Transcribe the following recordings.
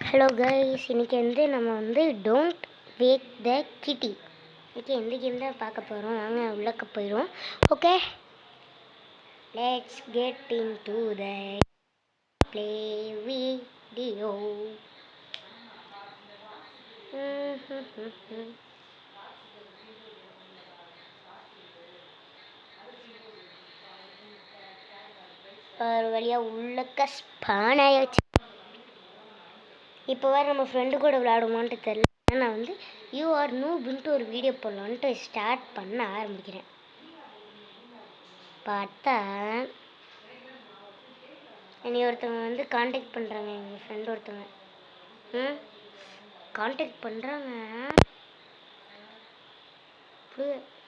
Hello guys, இன்றைக்கி நம்ம don't wake த கிட்டி. இன்றைக்கி எந்த கேம் தான் பார்க்க போகிறோம். வாங்க உள்ளக்க போயிடும். Okay, let's get in to the play video. ஒரு வழியாக உள்ளக்க ஸ்பான் ஆகிடுச்சு. இப்போ வேறு நம்ம ஃப்ரெண்டு கூட விளையாடுமான்ட்டு தெரியல. நான் யூ ஆர் நூப்ன்ட்டு ஒரு வீடியோ போடலான்ட்டு ஸ்டார்ட் பண்ண ஆரம்பிக்கிறேன். பார்த்தா என்னை ஒருத்தவங்க காண்டாக்ட் பண்ணுறாங்க. எங்கள் ஃப்ரெண்டு ஒருத்தவங்க காண்டாக்ட் பண்ணுறாங்க.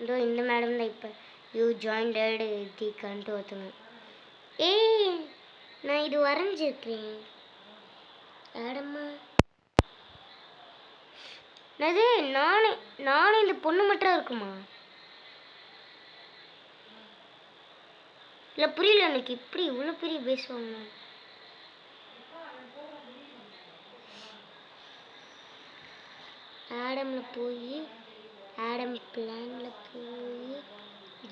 இதோ இந்த மேடம் தான். இப்போ யூ ஜாயின்டட் தீக்கான்ட்டு ஒருத்தவங்க. ஏய், நான் இது வரைஞ்சிருக்கேன். ஆடம்மா, அது நானே இந்த பொண்ணு மட்டும் இருக்குமா? இல்லை, புரியல எனக்கு. இப்படி இவ்வளோ பெரிய பேசுவாங்க. ஆடம்ல போய் ஆடம் பிளான்ல போய்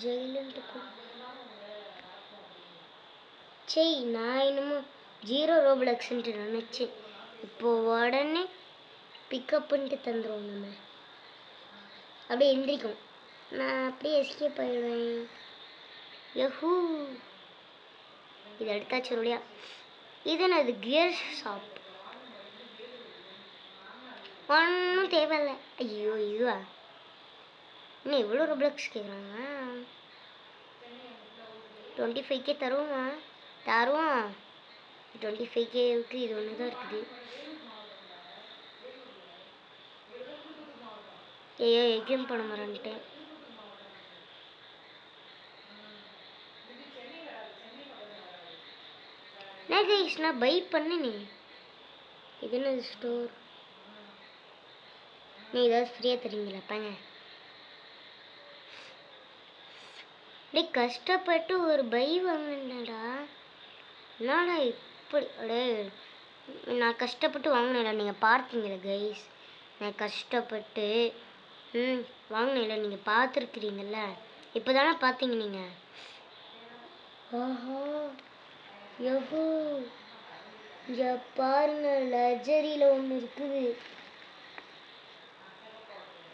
ஜெயிலுன்ட்டு சரி, நான் என்னமோ 0 ரோப்ளக்ஸ்ன்ட்டு நினச்சேன். இப்போ உடனே பிக்கப் பண்ணிட்டு தந்துடுவோம். நம்ம அப்படியே எந்திரிக்கும். நான் அப்படியே எஸ்கேப் ஆயிடுவேன். யஹூ, இது எடுத்தாச்சு ஒரு வழியா. இது என்னது? Gear shop. ஒன்றும் தேவையில்லை. ஐயோ, இதுவா? இன்னும் எவ்வளோ ரோப்ளக்ஸ் கேட்குறாங்க? 25K தருவோமா? தருவோம். 25Kவுக்கு இது ஒன்று தான் இருக்குது. ஐயோ, எக்ஸாம் பண்ண மறந்துட்டேன். நான் பை பண்ணு. இது என்ன ஸ்டோர்? நீ ஏதாவது ஃப்ரீயாக தருவீங்களா? பாங்க, டே கஷ்டப்பட்டு ஒரு பை வாங்கினடா. என்னடா இப்படி? அடே, நான் கஷ்டப்பட்டு வாங்கினேடா. நீங்கள் பார்த்தீங்களா கைஸ்? நான் கஷ்டப்பட்டு வாங்கினேன்ல. நீங்கள் பார்த்துருக்குறீங்கள. இப்போ தானே பார்த்தீங்க நீங்கள். ஆஹா, யஹூ, இங்கே பாருங்க, லக்ஸரியில் ஒன்று இருக்குது.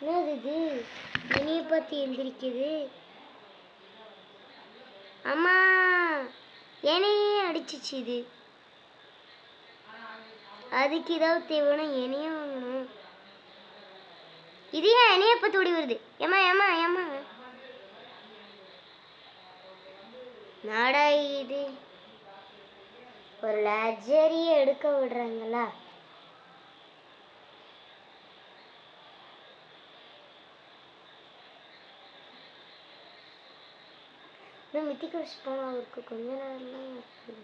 என்னது இது? என்னைய பார்த்து எந்திரிக்குது. அம்மா, என்னையே அடிச்சிச்சு இது. அதுக்கு ஏதாவது தேவைன்னா என்னையே வாங்கணும். இது ஏன் என்னைய பார்த்து ஓடி வருது? ஏமா ஏமா ஏமா, நாடா இது? ஒரு லக்ஸரியை எடுக்க விடுறாங்களா? மித்திக்கல் ஸ்பான் அவருக்கு கொஞ்ச நேரம் தான் இருக்குது.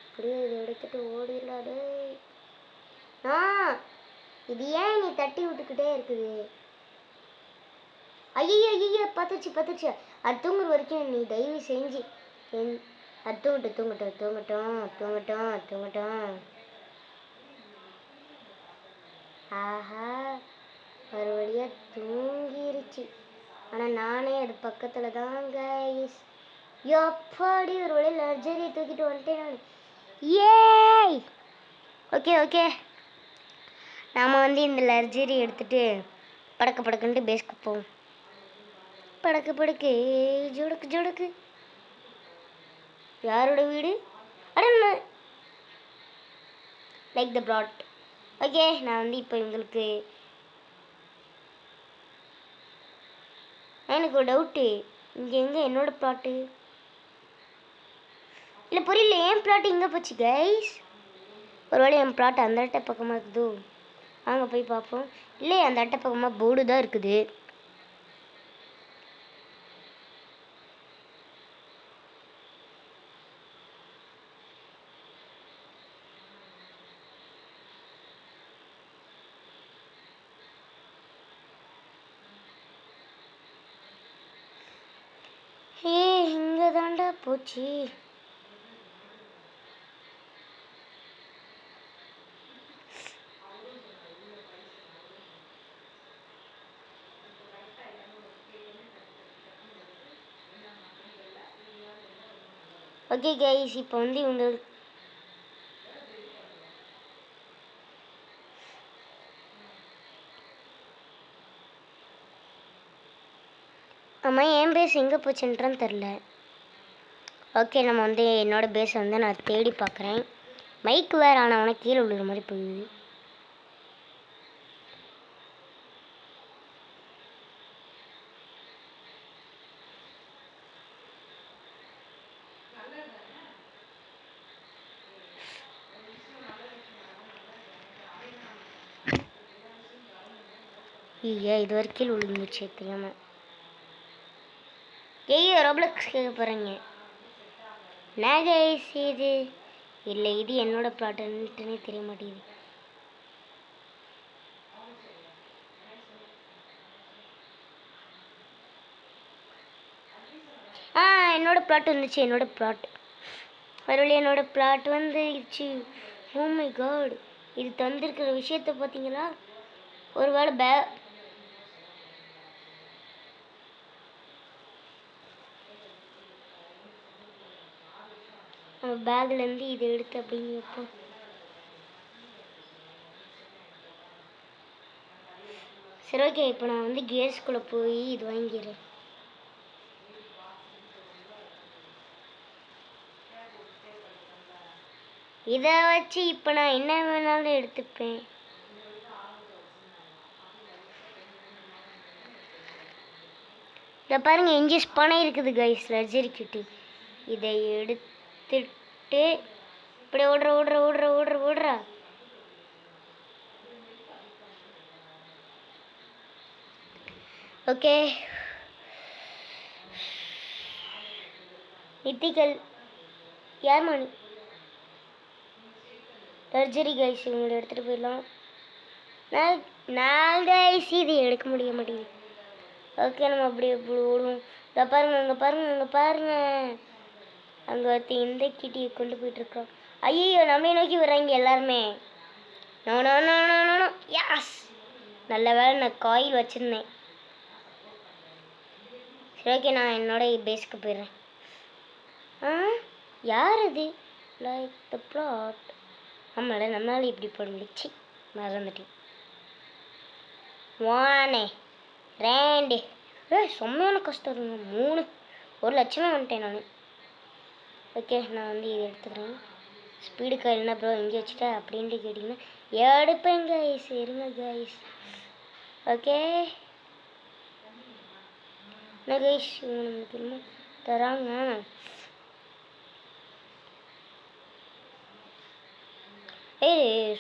அப்படியே இதை எடுத்துட்டு ஓடிடலாடே. இது ஏன் நீ தட்டி விட்டுக்கிட்டே இருக்குது? ஐயோ ஐயோ, பார்த்துச்சு. அது தூங்குற வரைக்கும் நீ தயவு செஞ்சு அது தூங்கட்டும். ஆஹா, ஒரு வழியாக தூங்கிருச்சு. ஆனால் நானே அது பக்கத்தில் தான் கைஸ். எப்பாடி ஒரு வழியாக லக்ஸரியை தூக்கிட்டு வந்துட்டேன் நான். ஏய், ஓகே, நாம் இந்த லக்ஸரி எடுத்துகிட்டு படக்குன்ட்டு பேஸ்க்கு போவோம். படக்கு ஜுடக்கு. யாரோட வீடு? அட, லைக் த பிளாட். ஓகே, நான் இப்போ உங்களுக்கு எனக்கு ஒரு டவுட்டு. இங்கே எங்கே என்னோட பிளாட்டு? இல்லை, புரியல. ஏன் பிளாட் இங்கே போச்சு கைஸ்? ஒருவேளை என் பிளாட் அந்த அட்டை பக்கமாக இருக்குதோ? வாங்க போய் பார்ப்போம். இல்லை, அந்த அட்டை பக்கமாக போர்டு தான் இருக்குது. இங்கே தாண்டா போச்சு. ஓகே கைஸ், இப்போ வந்து உங்களுக்கு ஆமாம் என் பேஸ் எங்கே போச்சுன்றான்னு தெரில. ஓகே, நம்ம வந்து என்னோடய பேஸை வந்து நான் தேடி பார்க்குறேன். மைக் வேறு ஆனவனா கீழே விழுகிற மாதிரி போகுது. ஐயா, இது வரைக்கும் கீழே விழுந்துச்சு தெரியாமல். ஐயோ, ரோப்ளக்ஸ் கேட்க போகிறேங்க. நான் கைஸ் இது இல்லை, இது என்னோட பிளாட்டுன்ட்டுனே தெரிய மாட்டேங்குது. என்னோட பிளாட் வந்துச்சு. என்னோட பிளாட் மறுபடியும் என்னோட பிளாட் வந்துச்சு. ஓ மை காட், இது தந்திருக்கிற விஷயத்த பார்த்தீங்களா? ஒருவேளை நம்ம பேக்லேருந்து இதை எடுத்து அப்படிங்கிறப்போ சரி ஓகே, இப்போ நான் வந்து கேர்ஸ்குள்ளே போய் இது வாங்கிடுறேன். இதை வச்சு இப்போ நான் என்ன வேணாலும் எடுத்துப்பேன். இதை பாருங்கள், எங்கே பணம் இருக்குது கைஸ், லக்ஸரி கிட்டு. இதை எடுத்துட்டு இப்படி ஓடுறா. ஓகே, நித்திகள் யார் மணி லக்ஸரி கைஸ், இவங்களை எடுத்துகிட்டு போயிடலாம். நான் கைஸ் இது எடுக்க முடிய மாட்டேங்குது. ஓகே, நம்ம அப்படி இப்படி ஓடுவோம். இதை பாருங்கள், அங்கே பாருங்கள். அங்கே ஒருத்தி இந்த கிட்டியை கொண்டு போயிட்டுருக்கோம். ஐயோ, நம்மளே நோக்கி வர்றாங்க எல்லாருமே. No no no no no no yes, நல்ல வேலை நான் காயில் வச்சுருந்தேன். சரி ஓகே, நான் என்னோட பேஸ்க்கு போயிடுறேன். யார் அது? Like the flat. ஆமாம், நம்மளால இப்படி போட முடிச்சு, மறந்துட்டேன். 1 2 செம்மையான கஷ்டம் இருங்க. 3 1,00,000 வந்துட்டேன் நான். ஓகே, நான் வந்து இதை எடுத்துக்கிறேன். ஸ்பீடு கார் என்ன ப்ரோ எங்கே வச்சுட்டேன் அப்படின்ட்டு கேட்டிங்கன்னா எடுப்பேன் கைஸ். இருங்க கைஸ். ஓகே, என்ன கைஸ் உங்களுக்கு என்ன தராங்க?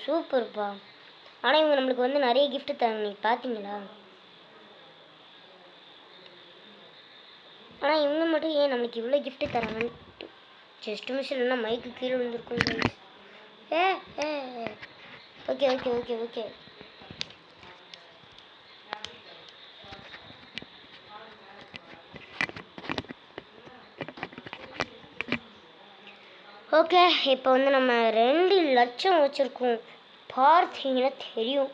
சூப்பர்ப்பா. ஆனால் இவங்க நம்மளுக்கு வந்து நிறைய கிஃப்ட் தராங்க, நீங்கள் பார்த்தீங்களா? ஆனால் இவங்க மட்டும் ஏன் நம்மளுக்கு இவ்வளோ கிஃப்ட்டு தராங்கன்னு ஜஸ்ட் மிஸ். இல்லைன்னா மைக்கு கீழே விழுந்துருக்கும் guys. Okay okay okay okay okay, இப்போ வந்து நம்ம 2,00,000 வச்சுருக்கோம். பார்த்தீங்கன்னா தெரியும்.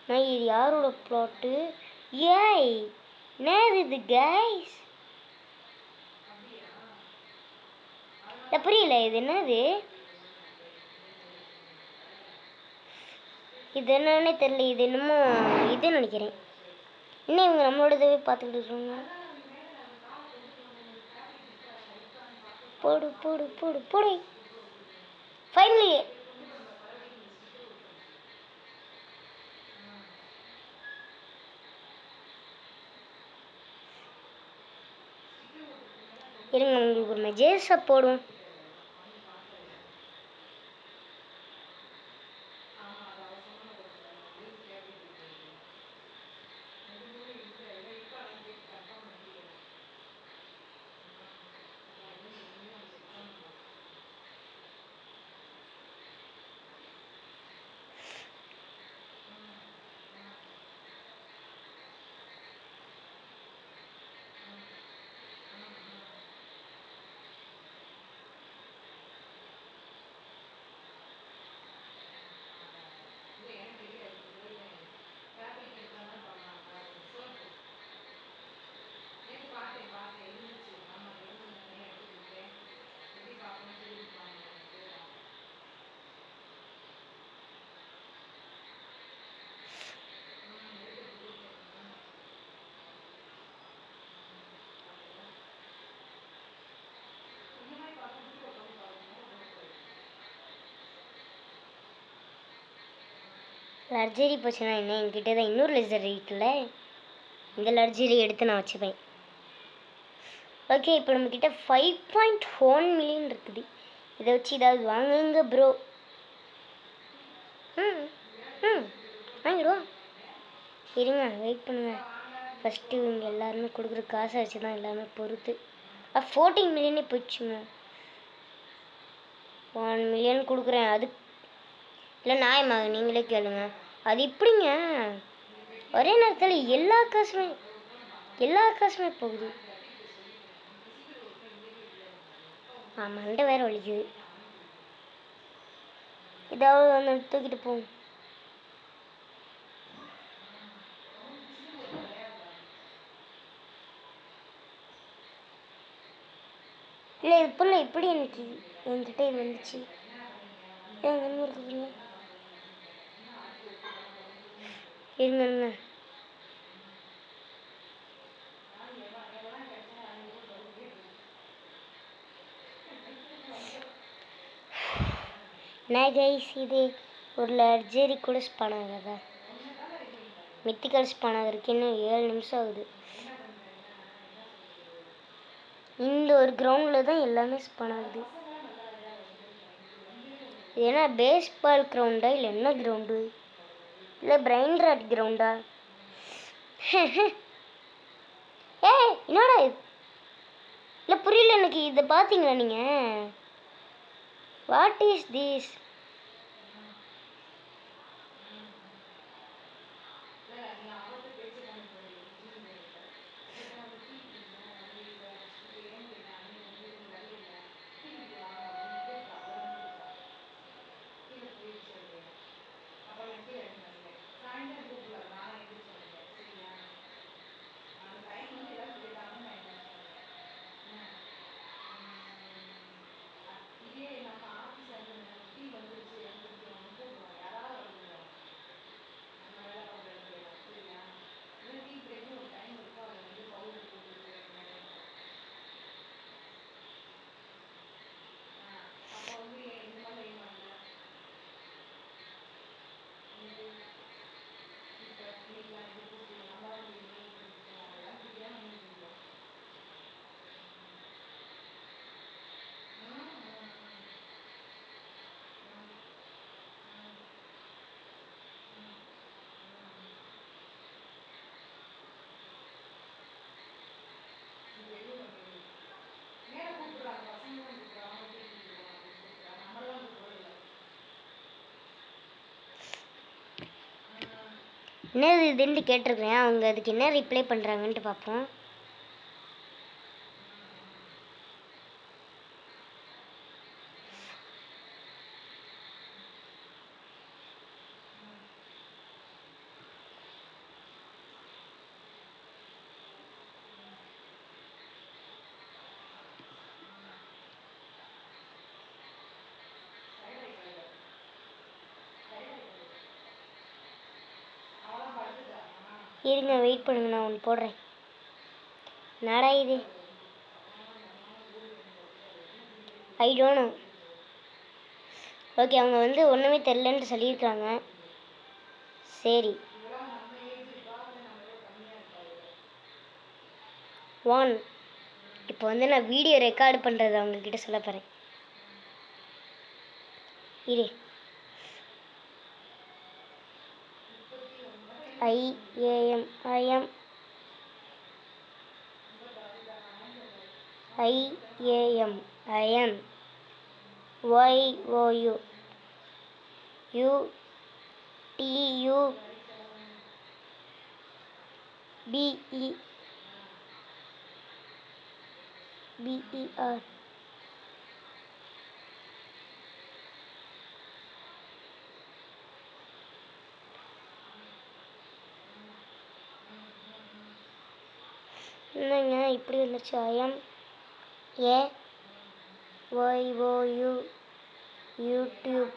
நான் இது யாரோட ப்ளாட்டு? ஏய், என்னது இது கைஸ்? புரியல, இது என்னது? இது என்னன்னே தெரியல. இது என்னமோ இதுன்னு நினைக்கிறேன். இன்னும் இவங்க நம்மளோடதவே பார்த்துக்கிட்டு இருக்காங்க. போடு போடு போடு போடு. ஃபைனலி இருங்க, உங்களுக்கு ஒரு மெஜேஸை போடும். லர்ஜரி போச்சுன்னா என்ன, என்கிட்ட தான் இன்னொரு லெஜரி இருக்குல்ல, இந்த லர்ஜரி எடுத்து நான் வச்சுப்பேன். ஓகே, இப்போ நம்மக்கிட்ட 5.1 மில்லியன் இருக்குது. இதை வச்சு ஏதாவது வாங்குங்க ப்ரோ. வாங்கிடுவோம். இருங்க, வெயிட் பண்ணுங்க. ஃபஸ்ட்டு இவங்க எல்லாருமே கொடுக்குற காசை வச்சு தான் எல்லாமே பொறுத்து. 14 மில்லியனே போயிடுச்சுங்க. 1 மில்லியன் கொடுக்குறேன். அது இல்லை நியாயமாக, நீங்களே கேளுங்க. அது இப்படிங்க ஒரே நேரத்தில் எல்லா காசுமே போகுது. மண்டை வேற வலிக்குது. ஏதாவது வந்து தூக்கிட்டு போகும். இல்லை இது புள்ள இப்படி எனக்கு என்கிட்ட இது வந்துச்சு. இருக்குதுங்க, இருங்க. நான் கைஸ் இது ஒரு லர்ஜரி கூட ஸ்பான் ஆகாதா? மித்திக்கல் ஸ்பான் ஆகிறதுக்கு இன்னும் 7 நிமிஷம் ஆகுது. இந்த ஒரு கிரவுண்டில் தான் எல்லாமே ஸ்பான் ஆகுது. இது என்ன பேஸ்பால் கிரவுண்டா இல்லை என்ன கிரவுண்டு? இல்லை பிரைன் ராட் கிரவுண்டா? என்னடா இல்லை புரியல எனக்கு. இதை பார்த்தீங்களா நீங்கள்? What is this? என்னது இதுன்னு கேட்டிருக்கேன். அவங்க அதுக்கு என்ன ரிப்ளை பண்ணுறாங்கன்ட்டு பார்ப்போம். இருங்க, வெயிட் பண்ணுங்க, நான் ஒன்று போடுறேன். நடா இது ஐ டோன்ட் நோ. ஓகே, அவங்க வந்து ஒன்றுமே தெரிலன்ட்டு சொல்லியிருக்காங்க. சரி, 1 இப்போ வந்து நான் வீடியோ ரெக்கார்டு பண்ணுறது அவங்கக்கிட்ட சொல்ல போகிறேன். இரு, IAM YOU BER. என்னங்க இப்படி வந்துச்சு? YOU YouTube.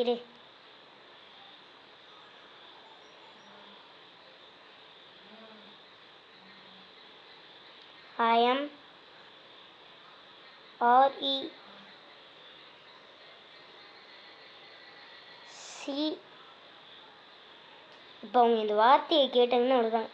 இரு, I am REC இப்போ அவங்க இந்த வார்த்தையை கேட்டாங்கன்னா அவ்வளோதான்.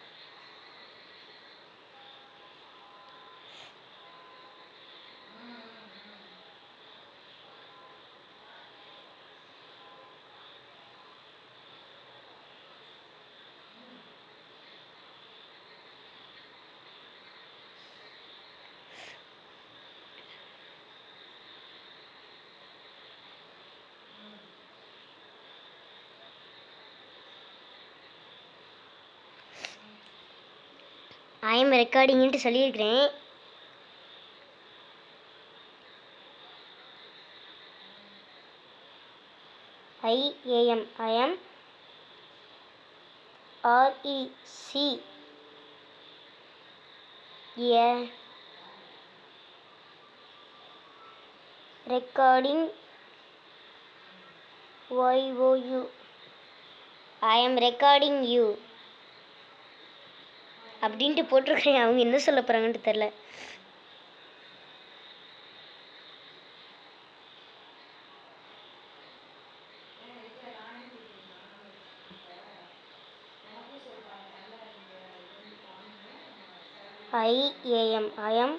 I am recordingன்ட்டு சொல்லியிருக்கிறேன். I am REC recording YOU. I am recording you அப்படின்ட்டு போட்டிருக்கேன். அவங்க என்ன சொல்ல போகிறாங்கன்ட்டு தெரில. I am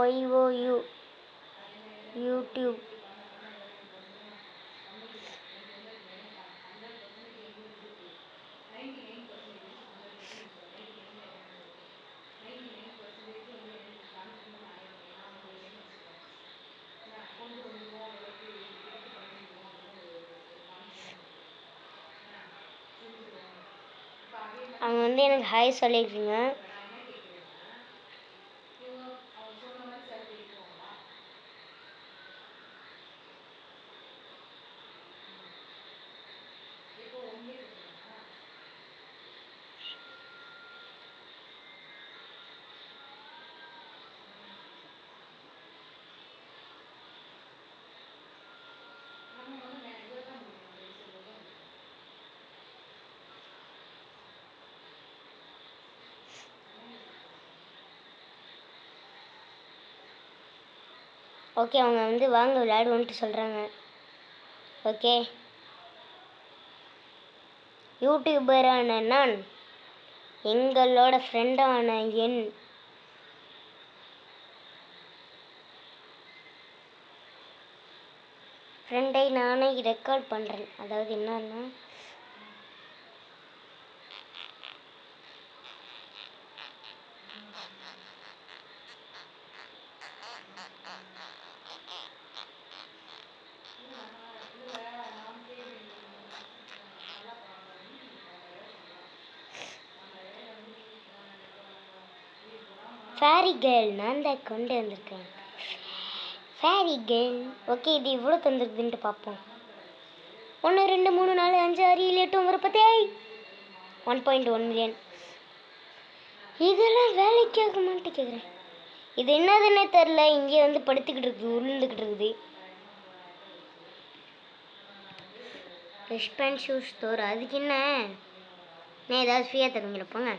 YOU YouTube. அவங்க வந்து எனக்கு ஹாய் சொல்லியிருக்கீங்க. ஓகே, அவங்க வந்து வாங்க விளையாடுவோன்ட்டு சொல்கிறாங்க. ஓகே, யூடியூபரான நான் எங்களோட ஃப்ரெண்டான என் ஃப்ரெண்டை நானே ரெக்கார்ட் பண்ணுறேன். அதாவது என்னன்னா, ஃபேரி கேர்ள் நான் தான் கொண்டு வந்திருக்கேன். Fairy girl. ஓகே, இது இவ்வளோ தந்துருக்குதுன்ட்டு பார்ப்போம். 1 2 3 4 5 6 7 8 9 10 1.1 மில்லியன். இதெல்லாம் வேலைக்கு ஆக மாட்டேன் கேட்குறேன். இது என்னதுன்னே தெரில. இங்கே வந்து படுத்துக்கிட்டு இருக்குது, உருந்துக்கிட்டு இருக்குது. Response shoe store. அதுக்கு என்ன, நான் ஏதாவது ஃப்ரீயாக தருவீங்களா? போங்க.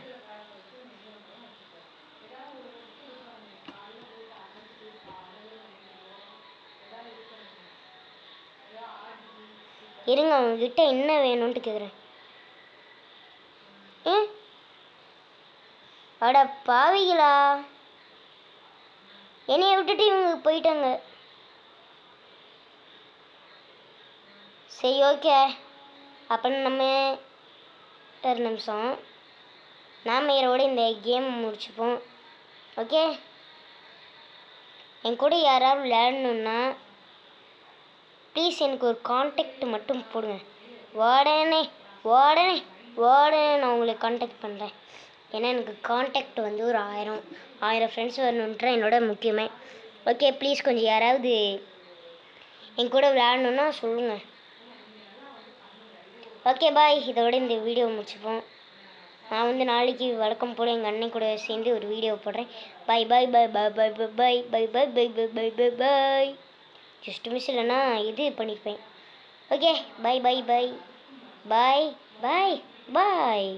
இருங்க, அவங்கக்கிட்ட என்ன வேணும்ன்ட்டு கேட்குறேன். அட பாவிகளா, என்னைய விட்டுட்டு இவங்க போயிட்டாங்க. சரி, ஓகே. அப்போ நம்ம ஒரு நிமிஷம் நாம் இதோட இந்த கேம் முடிச்சுப்போம். ஓகே, என் கூட யாராவது விளையாடணுன்னா ப்ளீஸ் எனக்கு ஒரு கான்டாக்ட் மட்டும் போடுங்க. உடனே உடனே உடனே நான் உங்களுக்கு கான்டாக்ட் பண்ணுறேன். ஏன்னா எனக்கு கான்டாக்ட் வந்து ஒரு 1000 ஃப்ரெண்ட்ஸ் வரணுன்ற என்னோட முக்கியமே. ஓகே, ப்ளீஸ் கொஞ்சம் யாராவது என் கூட விளையாடணுன்னா சொல்லுங்கள். ஓகே, பாய். இதோட இந்த வீடியோ முடிச்சுப்போம். நான் வந்து நாளைக்கு வழக்கம் போல் எங்கள் அண்ணன் கூட சேர்ந்து ஒரு வீடியோ போடுறேன். பாய் பாய் பாய் பாய் பாய் பாய் பாய் பாய் பாய் பாய் பாய் பாய் பாய் பாய். ஜஸ்ட் மிஸ் இல்லைன்னா இது பண்ணியிருப்பேன். ஓகே, பாய் பாய் பாய் பாய் பாய் பாய்.